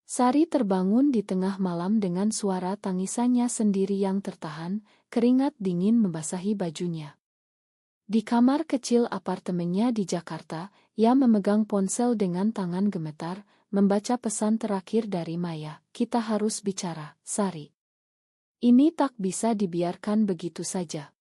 Sari terbangun di tengah malam dengan suara tangisannya sendiri yang tertahan, keringat dingin membasahi bajunya. Di kamar kecil apartemennya di Jakarta, ia memegang ponsel dengan tangan gemetar, membaca pesan terakhir dari Maya, "Kita harus bicara, Sari. Ini tak bisa dibiarkan begitu saja."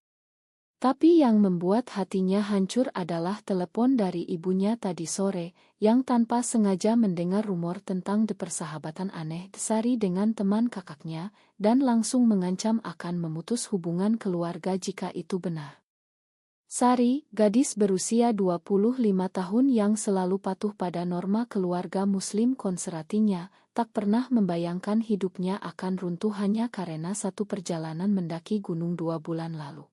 Tapi yang membuat hatinya hancur adalah telepon dari ibunya tadi sore, yang tanpa sengaja mendengar rumor tentang persahabatan aneh Sari dengan teman kakaknya, dan langsung mengancam akan memutus hubungan keluarga jika itu benar. Sari, gadis berusia 25 tahun yang selalu patuh pada norma keluarga Muslim konservatifnya, tak pernah membayangkan hidupnya akan runtuh hanya karena satu perjalanan mendaki gunung 2 bulan lalu.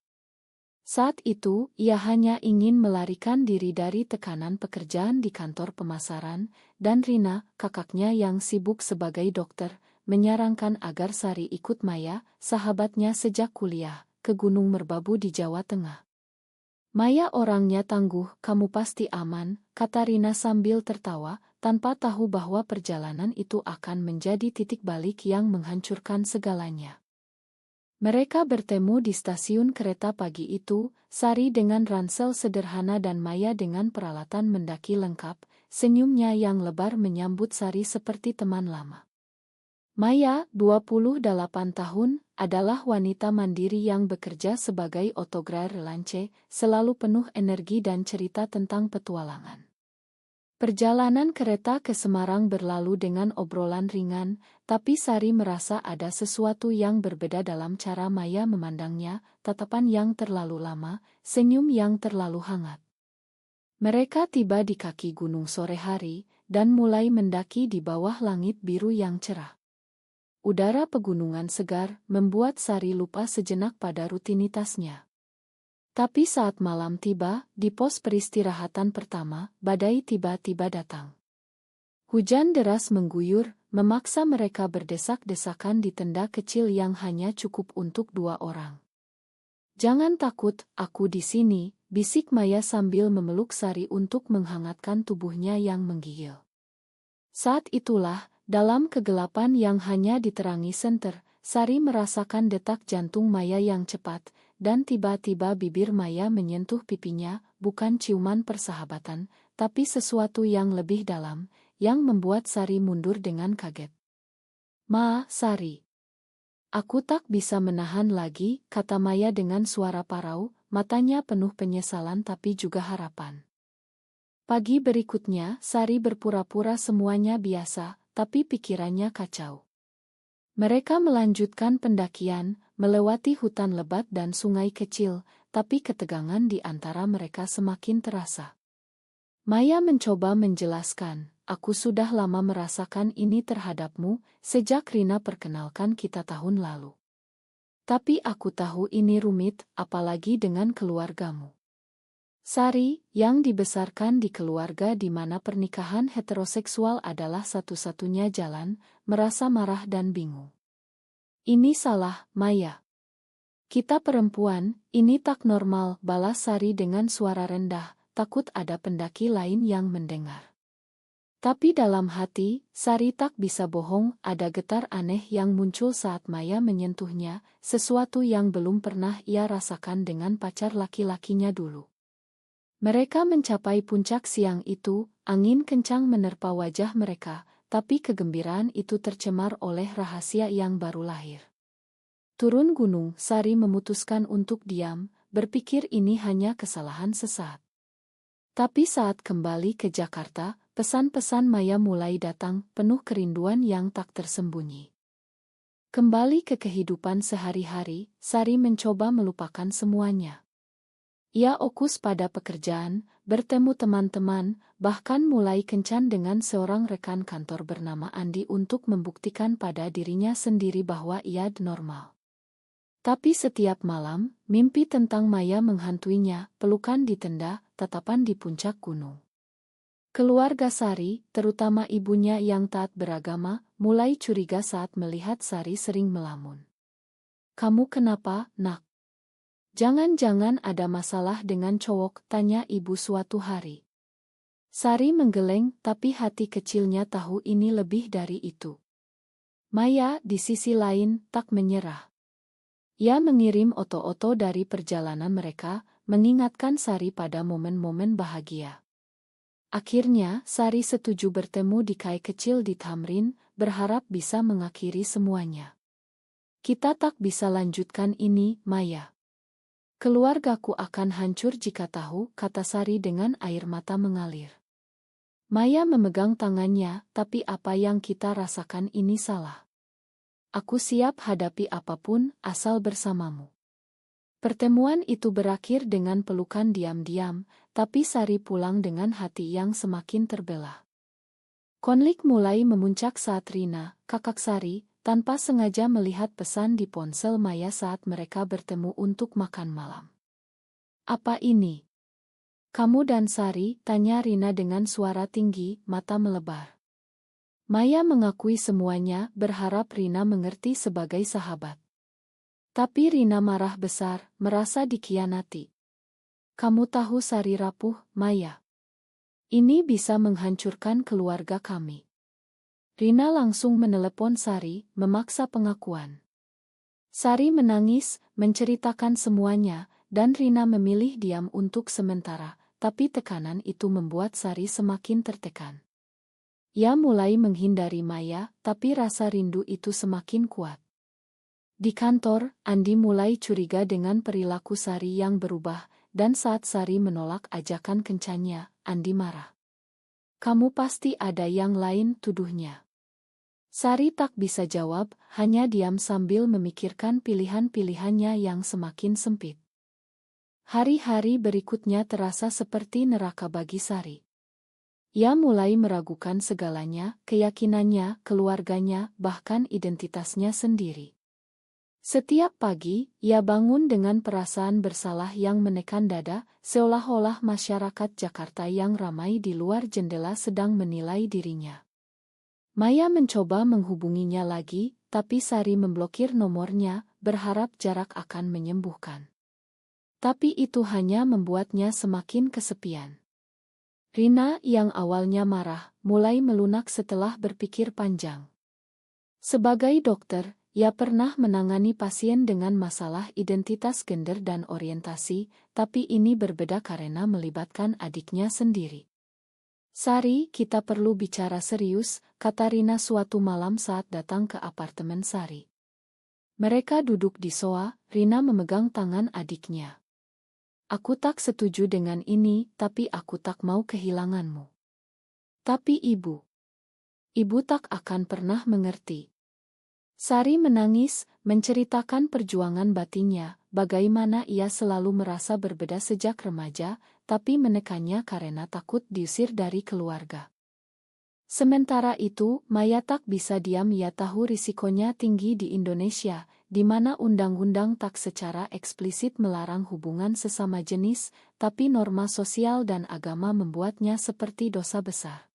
Saat itu, ia hanya ingin melarikan diri dari tekanan pekerjaan di kantor pemasaran, dan Rina, kakaknya yang sibuk sebagai dokter, menyarankan agar Sari ikut Maya, sahabatnya sejak kuliah, ke Gunung Merbabu di Jawa Tengah. "Maya orangnya tangguh, kamu pasti aman," kata Rina sambil tertawa, tanpa tahu bahwa perjalanan itu akan menjadi titik balik yang menghancurkan segalanya. Mereka bertemu di stasiun kereta pagi itu, Sari dengan ransel sederhana dan Maya dengan peralatan mendaki lengkap, senyumnya yang lebar menyambut Sari seperti teman lama. Maya, 28 tahun, adalah wanita mandiri yang bekerja sebagai autogrill relance, selalu penuh energi dan cerita tentang petualangan. Perjalanan kereta ke Semarang berlalu dengan obrolan ringan, tapi Sari merasa ada sesuatu yang berbeda dalam cara Maya memandangnya, tatapan yang terlalu lama, senyum yang terlalu hangat. Mereka tiba di kaki gunung sore hari, dan mulai mendaki di bawah langit biru yang cerah. Udara pegunungan segar membuat Sari lupa sejenak pada rutinitasnya. Tapi saat malam tiba, di pos peristirahatan pertama, badai tiba-tiba datang. Hujan deras mengguyur, memaksa mereka berdesak-desakan di tenda kecil yang hanya cukup untuk 2 orang. "Jangan takut, aku di sini," bisik Maya sambil memeluk Sari untuk menghangatkan tubuhnya yang menggigil. Saat itulah, dalam kegelapan yang hanya diterangi senter, Sari merasakan detak jantung Maya yang cepat, dan tiba-tiba bibir Maya menyentuh pipinya, bukan ciuman persahabatan, tapi sesuatu yang lebih dalam, yang membuat Sari mundur dengan kaget. Sari. "Aku tak bisa menahan lagi," kata Maya dengan suara parau, matanya penuh penyesalan tapi juga harapan. Pagi berikutnya, Sari berpura-pura semuanya biasa, tapi pikirannya kacau. Mereka melanjutkan pendakian, melewati hutan lebat dan sungai kecil, tapi ketegangan di antara mereka semakin terasa. Maya mencoba menjelaskan, "Aku sudah lama merasakan ini terhadapmu, sejak Rina perkenalkan kita tahun lalu. Tapi aku tahu ini rumit, apalagi dengan keluargamu." Sari, yang dibesarkan di keluarga di mana pernikahan heteroseksual adalah satu-satunya jalan, merasa marah dan bingung. "Ini salah, Maya. Kita perempuan, ini tak normal," balas Sari dengan suara rendah, takut ada pendaki lain yang mendengar. Tapi dalam hati, Sari tak bisa bohong, ada getar aneh yang muncul saat Maya menyentuhnya, sesuatu yang belum pernah ia rasakan dengan pacar laki-lakinya dulu. Mereka mencapai puncak siang itu, angin kencang menerpa wajah mereka, tapi kegembiraan itu tercemar oleh rahasia yang baru lahir. Turun gunung, Sari memutuskan untuk diam, berpikir ini hanya kesalahan sesaat. Tapi saat kembali ke Jakarta, pesan-pesan Maya mulai datang, penuh kerinduan yang tak tersembunyi. Kembali ke kehidupan sehari-hari, Sari mencoba melupakan semuanya. Ia fokus pada pekerjaan, bertemu teman-teman, bahkan mulai kencan dengan seorang rekan kantor bernama Andi untuk membuktikan pada dirinya sendiri bahwa ia normal. Tapi setiap malam, mimpi tentang Maya menghantuinya, pelukan di tenda, tatapan di puncak gunung. Keluarga Sari, terutama ibunya yang taat beragama, mulai curiga saat melihat Sari sering melamun. "Kamu kenapa, Nak? Jangan-jangan ada masalah dengan cowok?" tanya ibu suatu hari. Sari menggeleng, tapi hati kecilnya tahu ini lebih dari itu. Maya, di sisi lain, tak menyerah. Ia mengirim oto-oto dari perjalanan mereka, mengingatkan Sari pada momen-momen bahagia. Akhirnya, Sari setuju bertemu di kai kecil di Tamrin, berharap bisa mengakhiri semuanya. Kita tak bisa lanjutkan ini, Maya. Keluargaku akan hancur jika tahu, kata Sari dengan air mata mengalir. Maya memegang tangannya, tapi apa yang kita rasakan ini salah. Aku siap hadapi apapun, asal bersamamu. Pertemuan itu berakhir dengan pelukan diam-diam, tapi Sari pulang dengan hati yang semakin terbelah. Konflik mulai memuncak saat Rina, kakak Sari, tanpa sengaja melihat pesan di ponsel Maya saat mereka bertemu untuk makan malam. Apa ini? Kamu dan Sari, tanya Rina dengan suara tinggi, mata melebar. Maya mengakui semuanya, berharap Rina mengerti sebagai sahabat. Tapi Rina marah besar, merasa dikhianati. Kamu tahu Sari rapuh, Maya. Ini bisa menghancurkan keluarga kami. Rina langsung menelepon Sari, memaksa pengakuan. Sari menangis, menceritakan semuanya, dan Rina memilih diam untuk sementara, tapi tekanan itu membuat Sari semakin tertekan. Ia mulai menghindari Maya, tapi rasa rindu itu semakin kuat. Di kantor, Andi mulai curiga dengan perilaku Sari yang berubah, dan saat Sari menolak ajakan kencannya, Andi marah. Kamu pasti ada yang lain, tuduhnya. Sari tak bisa jawab, hanya diam sambil memikirkan pilihan-pilihannya yang semakin sempit. Hari-hari berikutnya terasa seperti neraka bagi Sari. Ia mulai meragukan segalanya, keyakinannya, keluarganya, bahkan identitasnya sendiri. Setiap pagi, ia bangun dengan perasaan bersalah yang menekan dada, seolah-olah masyarakat Jakarta yang ramai di luar jendela sedang menilai dirinya. Maya mencoba menghubunginya lagi, tapi Sari memblokir nomornya, berharap jarak akan menyembuhkan. Tapi itu hanya membuatnya semakin kesepian. Rina yang awalnya marah, mulai melunak setelah berpikir panjang. Sebagai dokter, ia pernah menangani pasien dengan masalah identitas gender dan orientasi, tapi ini berbeda karena melibatkan adiknya sendiri. Sari, kita perlu bicara serius, kata Rina suatu malam saat datang ke apartemen Sari. Mereka duduk di sofa, Rina memegang tangan adiknya. Aku tak setuju dengan ini, tapi aku tak mau kehilanganmu. Tapi ibu tak akan pernah mengerti. Sari menangis, menceritakan perjuangan batinnya, bagaimana ia selalu merasa berbeda sejak remaja, tapi menekannya karena takut diusir dari keluarga. Sementara itu, Maya tak bisa diam, ia tahu risikonya tinggi di Indonesia, di mana undang-undang tak secara eksplisit melarang hubungan sesama jenis, tapi norma sosial dan agama membuatnya seperti dosa besar.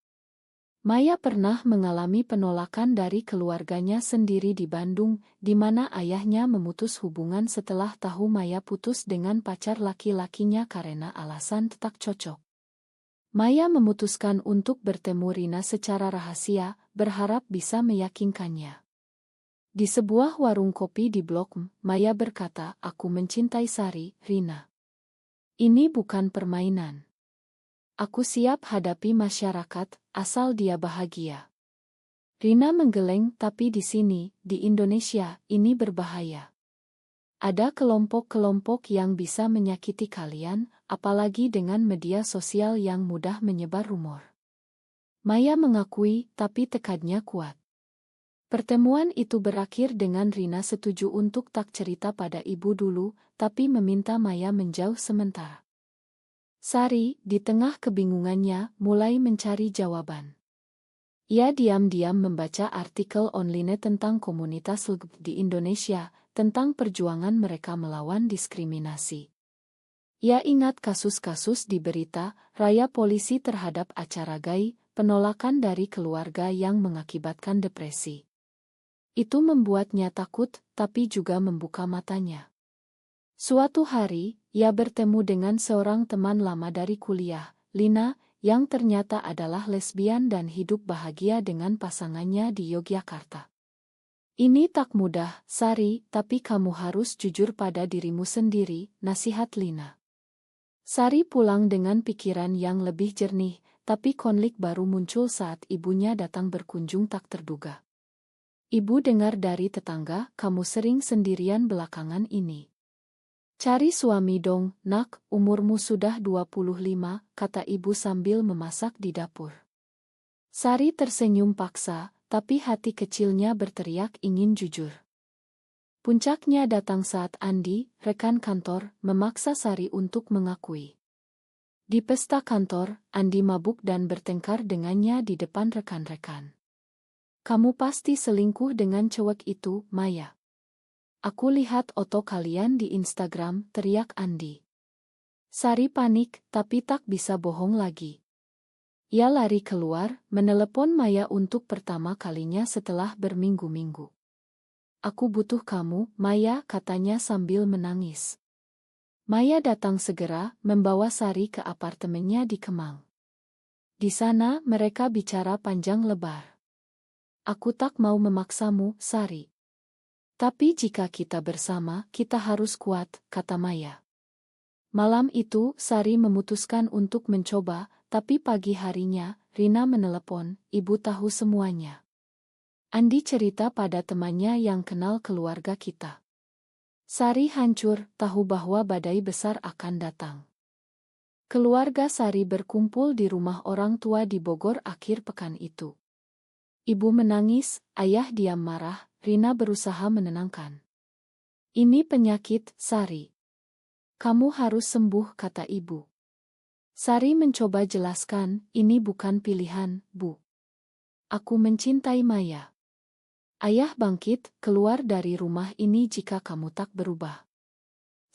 Maya pernah mengalami penolakan dari keluarganya sendiri di Bandung, di mana ayahnya memutus hubungan setelah tahu Maya putus dengan pacar laki-lakinya karena alasan tak cocok. Maya memutuskan untuk bertemu Rina secara rahasia, berharap bisa meyakinkannya. Di sebuah warung kopi di Blok M, Maya berkata, aku mencintai Sari, Rina. Ini bukan permainan. Aku siap hadapi masyarakat, asal dia bahagia. Rina menggeleng, tapi di sini, di Indonesia, ini berbahaya. Ada kelompok-kelompok yang bisa menyakiti kalian, apalagi dengan media sosial yang mudah menyebar rumor. Maya mengakui, tapi tekadnya kuat. Pertemuan itu berakhir dengan Rina setuju untuk tak cerita pada ibu dulu, tapi meminta Maya menjauh sementara. Sari, di tengah kebingungannya, mulai mencari jawaban. Ia diam-diam membaca artikel online tentang komunitas LGBT di Indonesia, tentang perjuangan mereka melawan diskriminasi. Ia ingat kasus-kasus di berita, raya polisi terhadap acara gay, penolakan dari keluarga yang mengakibatkan depresi. Itu membuatnya takut, tapi juga membuka matanya. Suatu hari, ia bertemu dengan seorang teman lama dari kuliah, Lina, yang ternyata adalah lesbian dan hidup bahagia dengan pasangannya di Yogyakarta. Ini tak mudah, Sari, tapi kamu harus jujur pada dirimu sendiri, nasihat Lina. Sari pulang dengan pikiran yang lebih jernih, tapi konflik baru muncul saat ibunya datang berkunjung tak terduga. Ibu dengar dari tetangga, kamu sering sendirian belakangan ini. Cari suami dong, nak, umurmu sudah 25, kata ibu sambil memasak di dapur. Sari tersenyum paksa, tapi hati kecilnya berteriak ingin jujur. Puncaknya datang saat Andi, rekan kantor, memaksa Sari untuk mengakui. Di pesta kantor, Andi mabuk dan bertengkar dengannya di depan rekan-rekan. Kamu pasti selingkuh dengan cewek itu, Maya. Aku lihat foto kalian di Instagram, teriak Andi. Sari panik, tapi tak bisa bohong lagi. Ia lari keluar, menelepon Maya untuk pertama kalinya setelah berminggu-minggu. Aku butuh kamu, Maya, katanya sambil menangis. Maya datang segera, membawa Sari ke apartemennya di Kemang. Di sana, mereka bicara panjang lebar. Aku tak mau memaksamu, Sari. Tapi jika kita bersama, kita harus kuat, kata Maya. Malam itu, Sari memutuskan untuk mencoba, tapi pagi harinya, Rina menelepon, ibu tahu semuanya. Andi cerita pada temannya yang kenal keluarga kita. Sari hancur, tahu bahwa badai besar akan datang. Keluarga Sari berkumpul di rumah orang tua di Bogor akhir pekan itu. Ibu menangis, ayah diam marah, Rina berusaha menenangkan. Ini penyakit, Sari. Kamu harus sembuh, kata ibu. Sari mencoba jelaskan, ini bukan pilihan, Bu. Aku mencintai Maya. Ayah bangkit, keluar dari rumah ini jika kamu tak berubah.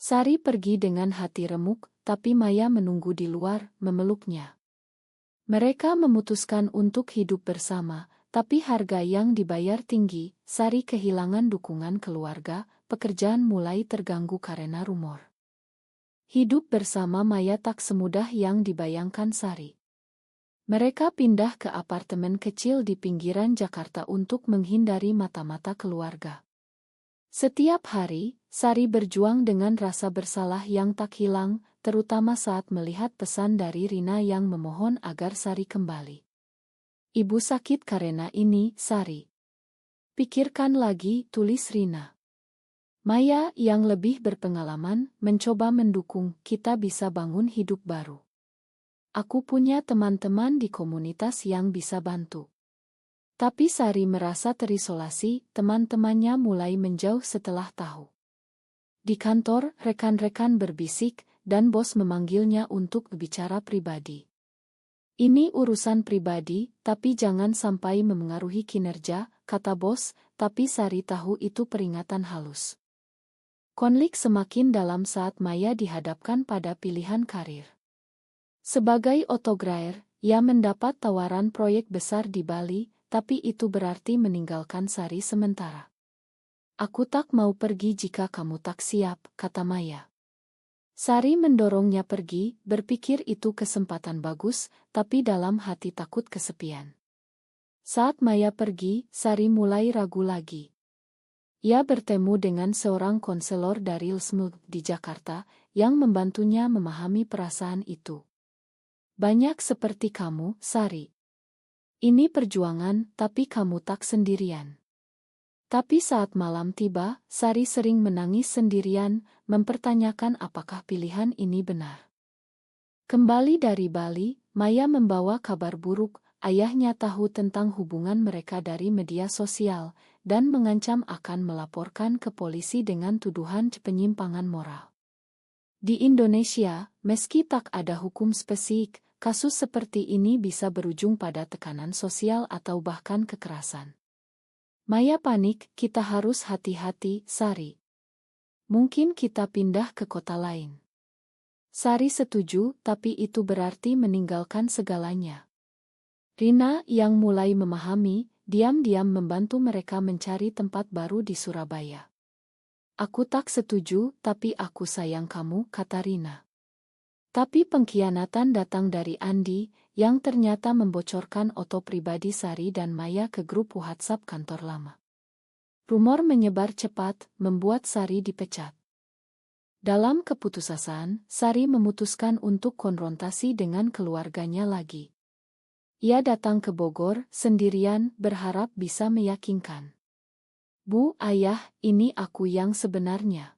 Sari pergi dengan hati remuk, tapi Maya menunggu di luar, memeluknya. Mereka memutuskan untuk hidup bersama, tapi harga yang dibayar tinggi. Sari kehilangan dukungan keluarga, pekerjaan mulai terganggu karena rumor. Hidup bersama Maya tak semudah yang dibayangkan Sari. Mereka pindah ke apartemen kecil di pinggiran Jakarta untuk menghindari mata-mata keluarga. Setiap hari, Sari berjuang dengan rasa bersalah yang tak hilang, terutama saat melihat pesan dari Rina yang memohon agar Sari kembali. Ibu sakit karena ini, Sari. Pikirkan lagi, tulis Rina. Maya yang lebih berpengalaman mencoba mendukung, kita bisa bangun hidup baru. Aku punya teman-teman di komunitas yang bisa bantu. Tapi Sari merasa terisolasi, teman-temannya mulai menjauh setelah tahu. Di kantor, rekan-rekan berbisik, dan bos memanggilnya untuk bicara pribadi. Ini urusan pribadi, tapi jangan sampai memengaruhi kinerja, kata bos, tapi Sari tahu itu peringatan halus. Konflik semakin dalam saat Maya dihadapkan pada pilihan karir. Sebagai otografer, ia mendapat tawaran proyek besar di Bali, tapi itu berarti meninggalkan Sari sementara. Aku tak mau pergi jika kamu tak siap, kata Maya. Sari mendorongnya pergi, berpikir itu kesempatan bagus, tapi dalam hati takut kesepian. Saat Maya pergi, Sari mulai ragu lagi. Ia bertemu dengan seorang konselor dari LSM di Jakarta, yang membantunya memahami perasaan itu. Banyak seperti kamu, Sari. Ini perjuangan, tapi kamu tak sendirian. Tapi saat malam tiba, Sari sering menangis sendirian, mempertanyakan apakah pilihan ini benar. Kembali dari Bali, Maya membawa kabar buruk, ayahnya tahu tentang hubungan mereka dari media sosial, dan mengancam akan melaporkan ke polisi dengan tuduhan penyimpangan moral. Di Indonesia, meski tak ada hukum spesifik, kasus seperti ini bisa berujung pada tekanan sosial atau bahkan kekerasan. Maya panik, kita harus hati-hati, Sari. Mungkin kita pindah ke kota lain. Sari setuju, tapi itu berarti meninggalkan segalanya. Rina yang mulai memahami, diam-diam membantu mereka mencari tempat baru di Surabaya. Aku tak setuju, tapi aku sayang kamu, kata Rina. Tapi pengkhianatan datang dari Andi, yang ternyata membocorkan foto pribadi Sari dan Maya ke grup WhatsApp kantor lama. Rumor menyebar cepat, membuat Sari dipecat. Dalam keputusasaan, Sari memutuskan untuk konfrontasi dengan keluarganya lagi. Ia datang ke Bogor, sendirian, berharap bisa meyakinkan. "Bu, Ayah, ini aku yang sebenarnya.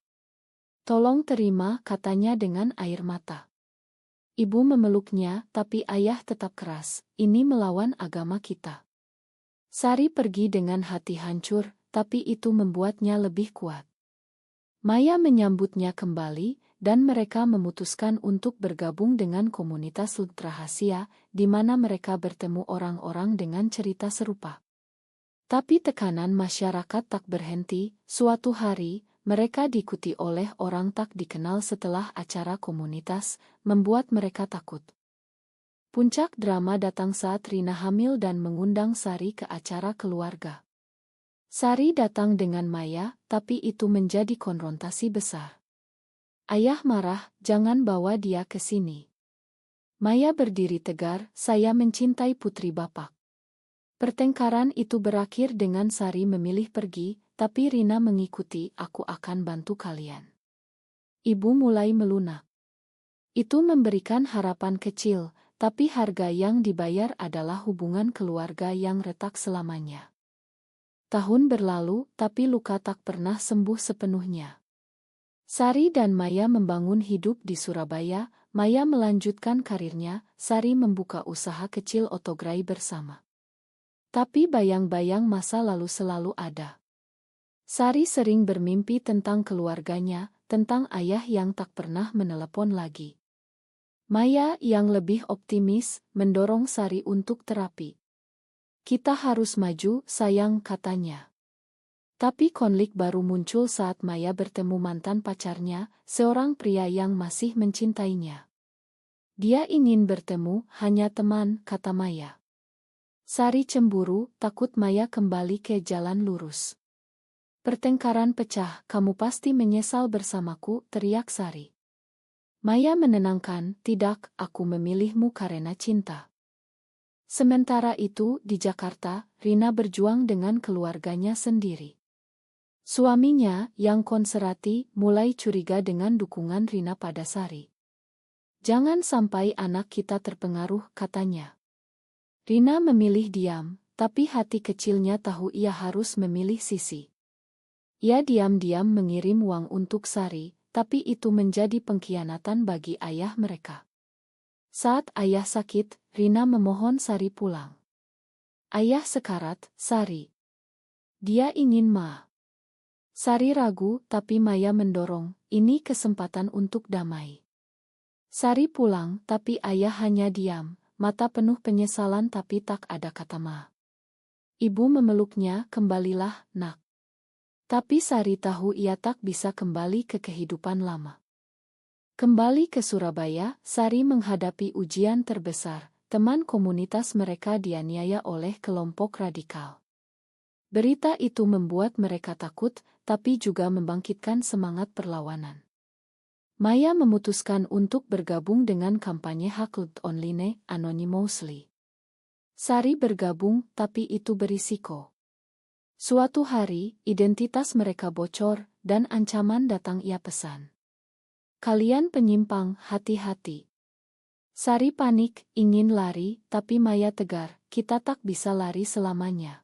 Tolong terima," katanya dengan air mata. Ibu memeluknya, tapi Ayah tetap keras, "Ini melawan agama kita." Sari pergi dengan hati hancur, tapi itu membuatnya lebih kuat. Maya menyambutnya kembali, dan mereka memutuskan untuk bergabung dengan komunitas rahasia, di mana mereka bertemu orang-orang dengan cerita serupa. Tapi tekanan masyarakat tak berhenti. Suatu hari, mereka diikuti oleh orang tak dikenal setelah acara komunitas, membuat mereka takut. Puncak drama datang saat Rina hamil dan mengundang Sari ke acara keluarga. Sari datang dengan Maya, tapi itu menjadi konfrontasi besar. "Ayah marah, jangan bawa dia ke sini." Maya berdiri tegar, "Saya mencintai putri Bapak." Pertengkaran itu berakhir dengan Sari memilih pergi, tapi Rina mengikuti, "Aku akan bantu kalian." Ibu mulai melunak. Itu memberikan harapan kecil, tapi harga yang dibayar adalah hubungan keluarga yang retak selamanya. Tahun berlalu, tapi luka tak pernah sembuh sepenuhnya. Sari dan Maya membangun hidup di Surabaya. Maya melanjutkan karirnya, Sari membuka usaha kecil otogerai bersama. Tapi bayang-bayang masa lalu selalu ada. Sari sering bermimpi tentang keluarganya, tentang ayah yang tak pernah menelepon lagi. Maya yang lebih optimis, mendorong Sari untuk terapi. "Kita harus maju, sayang," katanya. Tapi konflik baru muncul saat Maya bertemu mantan pacarnya, seorang pria yang masih mencintainya. "Dia ingin bertemu, hanya teman," kata Maya. Sari cemburu, takut Maya kembali ke jalan lurus. Pertengkaran pecah, "Kamu pasti menyesal bersamaku," teriak Sari. Maya menenangkan, "Tidak, aku memilihmu karena cinta." Sementara itu, di Jakarta, Rina berjuang dengan keluarganya sendiri. Suaminya, yang konservatif, mulai curiga dengan dukungan Rina pada Sari. "Jangan sampai anak kita terpengaruh," katanya. Rina memilih diam, tapi hati kecilnya tahu ia harus memilih sisi. Ia diam-diam mengirim uang untuk Sari, tapi itu menjadi pengkhianatan bagi ayah mereka. Saat ayah sakit, Rina memohon Sari pulang. "Ayah sekarat, Sari. Dia ingin Ma." Sari ragu, tapi Maya mendorong, "Ini kesempatan untuk damai." Sari pulang, tapi ayah hanya diam, mata penuh penyesalan tapi tak ada kata Ma. Ibu memeluknya, "Kembalilah, Nak." Tapi Sari tahu ia tak bisa kembali ke kehidupan lama. Kembali ke Surabaya, Sari menghadapi ujian terbesar. Teman komunitas mereka dianiaya oleh kelompok radikal. Berita itu membuat mereka takut, tapi juga membangkitkan semangat perlawanan. Maya memutuskan untuk bergabung dengan kampanye hak online anonymously. Sari bergabung, tapi itu berisiko. Suatu hari, identitas mereka bocor, dan ancaman datang. Ia pesan, "Kalian penyimpang, hati-hati." Sari panik, ingin lari, tapi Maya tegar, "Kita tak bisa lari selamanya."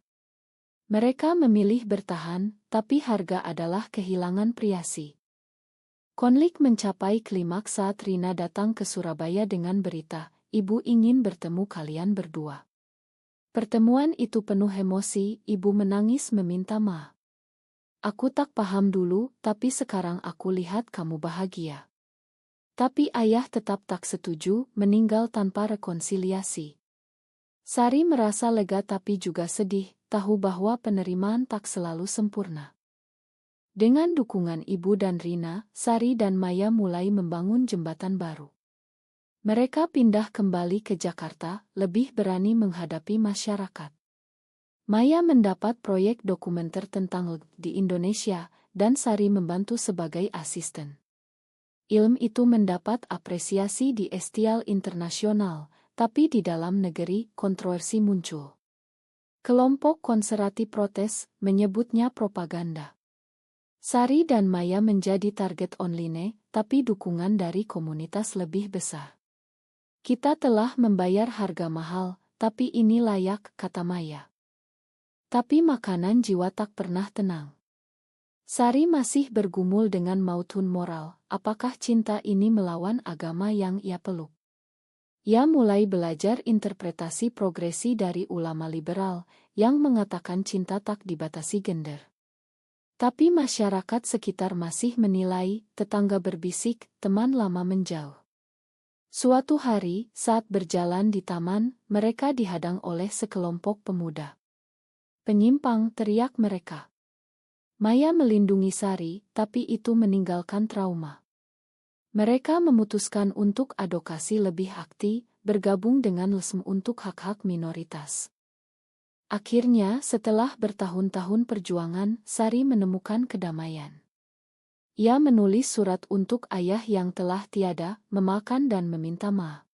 Mereka memilih bertahan, tapi harga adalah kehilangan priyasi. Konflik mencapai klimaks saat Rina datang ke Surabaya dengan berita, "Ibu ingin bertemu kalian berdua." Pertemuan itu penuh emosi, ibu menangis meminta maaf. "Aku tak paham dulu, tapi sekarang aku lihat kamu bahagia." Tapi ayah tetap tak setuju, meninggal tanpa rekonsiliasi. Sari merasa lega tapi juga sedih, tahu bahwa penerimaan tak selalu sempurna. Dengan dukungan ibu dan Rina, Sari dan Maya mulai membangun jembatan baru. Mereka pindah kembali ke Jakarta, lebih berani menghadapi masyarakat. Maya mendapat proyek dokumenter tentang di Indonesia, dan Sari membantu sebagai asisten. Ilmu itu mendapat apresiasi di Estial Internasional, tapi di dalam negeri kontroversi muncul. Kelompok konservatif protes, menyebutnya propaganda. Sari dan Maya menjadi target online, tapi dukungan dari komunitas lebih besar. Kita telah membayar harga mahal, tapi ini layak, kata Maya. Tapi makanan jiwa tak pernah tenang. Sari masih bergumul dengan mautun moral, apakah cinta ini melawan agama yang ia peluk? Ia mulai belajar interpretasi progresi dari ulama liberal, yang mengatakan cinta tak dibatasi gender. Tapi masyarakat sekitar masih menilai, tetangga berbisik, teman lama menjauh. Suatu hari, saat berjalan di taman, mereka dihadang oleh sekelompok pemuda. Penyimpang, teriak mereka. Maya melindungi Sari, tapi itu meninggalkan trauma. Mereka memutuskan untuk advokasi lebih aktif, bergabung dengan LSM untuk hak-hak minoritas. Akhirnya, setelah bertahun-tahun perjuangan, Sari menemukan kedamaian. Ia menulis surat untuk ayah yang telah tiada, memakan dan meminta maaf.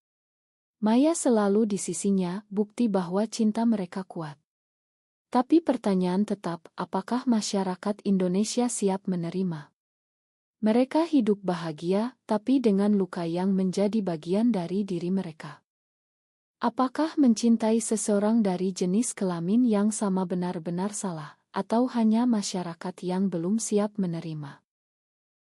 Maya selalu di sisinya, bukti bahwa cinta mereka kuat. Tapi pertanyaan tetap, apakah masyarakat Indonesia siap menerima? Mereka hidup bahagia, tapi dengan luka yang menjadi bagian dari diri mereka. Apakah mencintai seseorang dari jenis kelamin yang sama benar-benar salah, atau hanya masyarakat yang belum siap menerima?